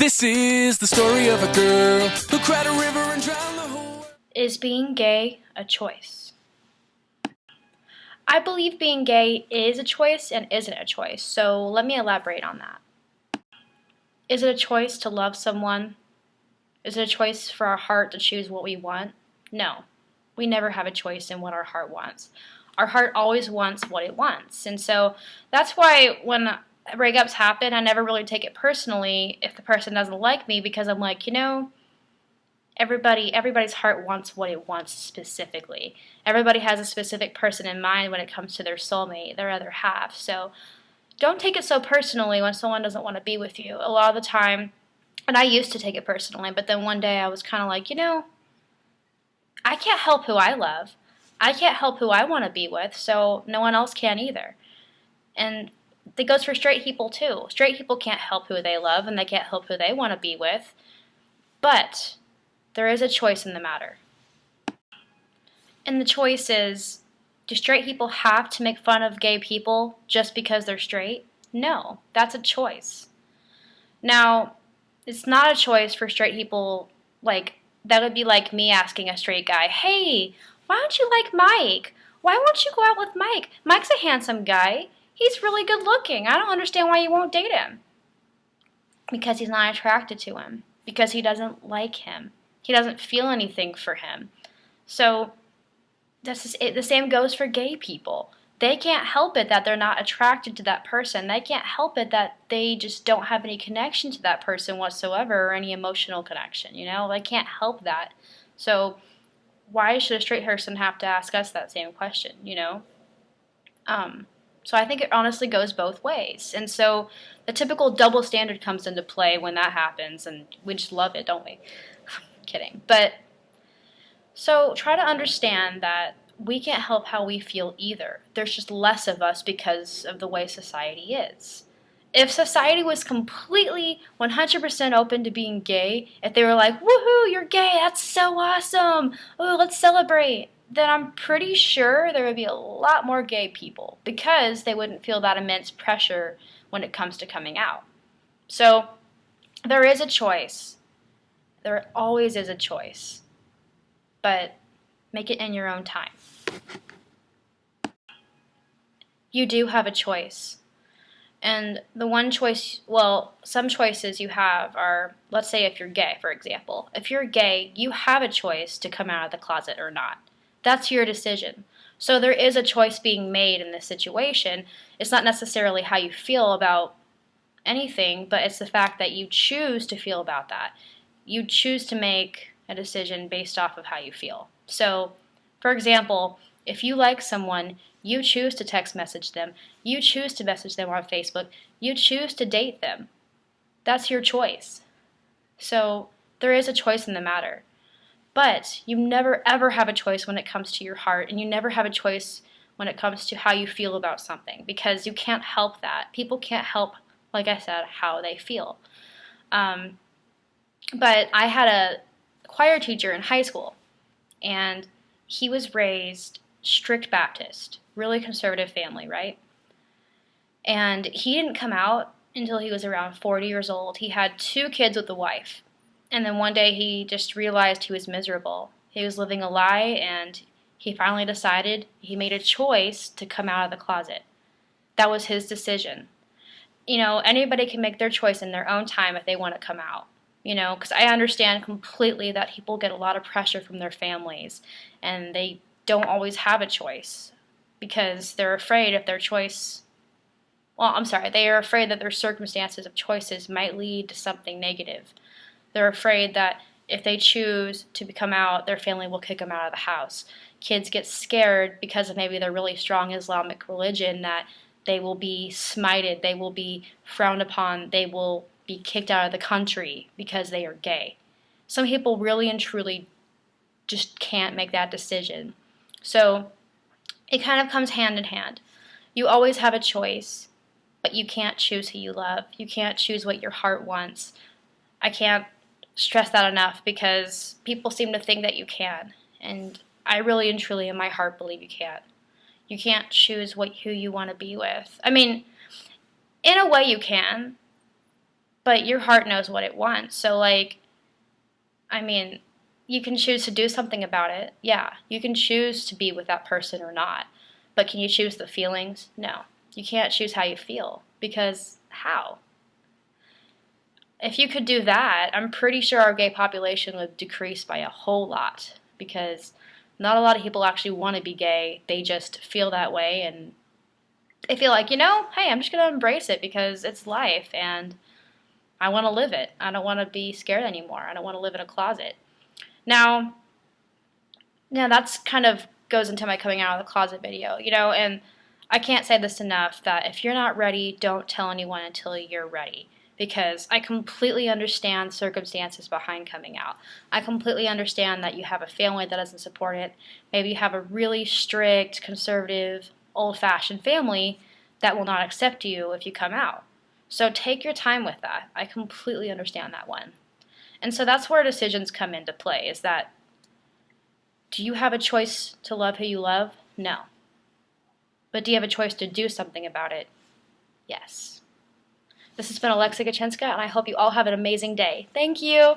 This is the story of a girl who cried a river and drowned the whole world. Is being gay a choice? I believe being gay is a choice and isn't a choice, so let me elaborate on that. Is it a choice to love someone? Is it a choice for our heart to choose what we want? No. We never have a choice in what our heart wants. Our heart always wants what it wants. And so that's why when breakups happen, I never really take it personally if the person doesn't like me, because I'm like, everybody's heart wants what it wants specifically. Everybody has a specific person in mind when it comes to their soulmate, their other half. So don't take it so personally when someone doesn't want to be with you. A lot of the time, and I used to take it personally, but then one day I was kind of like, I can't help who I love. I can't help who I want to be with, so no one else can either. And that goes for straight people too. Straight people can't help who they love, and they can't help who they want to be with. But there is a choice in the matter. And the choice is, do straight people have to make fun of gay people just because they're straight? No, that's a choice. Now, it's not a choice for straight people, that would be like me asking a straight guy, hey, why don't you like Mike? Why won't you go out with Mike? Mike's a handsome guy. He's really good looking. I don't understand why you won't date him. Because he's not attracted to him. Because he doesn't like him. He doesn't feel anything for him. So the same goes for gay people. They can't help it that they're not attracted to that person. They can't help it that they just don't have any connection to that person whatsoever, or any emotional connection, They can't help that. So why should a straight person have to ask us that same question, So I think it honestly goes both ways. And so the typical double standard comes into play when that happens, and we just love it, don't we? Kidding. But so try to understand that we can't help how we feel either. There's just less of us because of the way society is. If society was completely 100% open to being gay, if they were like, woohoo, you're gay, that's so awesome, oh, let's celebrate, then I'm pretty sure there would be a lot more gay people because they wouldn't feel that immense pressure when it comes to coming out. So there is a choice. There always is a choice. But make it in your own time. You do have a choice. And the one choice, some choices you have are, let's say if you're gay, for example. If you're gay, you have a choice to come out of the closet or not. That's your decision. So there is a choice being made in this situation. It's not necessarily how you feel about anything, but it's the fact that you choose to feel about that. You choose to make a decision based off of how you feel. So, for example, if you like someone, you choose to text message them, you choose to message them on Facebook, you choose to date them. That's your choice. So, there is a choice in the matter. But you never ever have a choice when it comes to your heart, and you never have a choice when it comes to how you feel about something, because you can't help that. People can't help, like I said, how they feel. But I had a choir teacher in high school, and he was raised strict Baptist, really conservative family, right? And he didn't come out until he was around 40 years old. He had 2 kids with a wife, and then one day he just realized he was miserable. He was living a lie, and he finally decided, he made a choice to come out of the closet. That was his decision. Anybody can make their choice in their own time if they want to come out. Because I understand completely that people get a lot of pressure from their families, and they don't always have a choice because they're afraid if their choice, they are afraid that their circumstances of choices might lead to something negative. They're afraid that if they choose to come out, their family will kick them out of the house. Kids get scared because of maybe their really strong Islamic religion that they will be smited, they will be frowned upon, they will be kicked out of the country because they are gay. Some people really and truly just can't make that decision. So it kind of comes hand in hand. You always have a choice, but you can't choose who you love. You can't choose what your heart wants. I can't stress that enough because people seem to think that you can. And I really and truly in my heart believe you can't. You can't choose who you want to be with. I mean, in a way you can. but your heart knows what it wants. So, like, I mean, you can choose to do something about it. Yeah, you can choose to be with that person or not. But can you choose the feelings? No. You can't choose how you feel, because how? If you could do that, I'm pretty sure our gay population would decrease by a whole lot, because not a lot of people actually want to be gay. They just feel that way, and they feel like, hey, I'm just going to embrace it because it's life and I want to live it. I don't want to be scared anymore. I don't want to live in a closet. Now, that's kind of goes into my coming out of the closet video, and I can't say this enough, that if you're not ready, don't tell anyone until you're ready. Because I completely understand circumstances behind coming out. I completely understand that you have a family that doesn't support it. Maybe you have a really strict, conservative, old-fashioned family that will not accept you if you come out. So take your time with that. I completely understand that one. And so that's where decisions come into play, is that, do you have a choice to love who you love? No. But do you have a choice to do something about it? Yes. This has been Alexa Gachenska, and I hope you all have an amazing day. Thank you!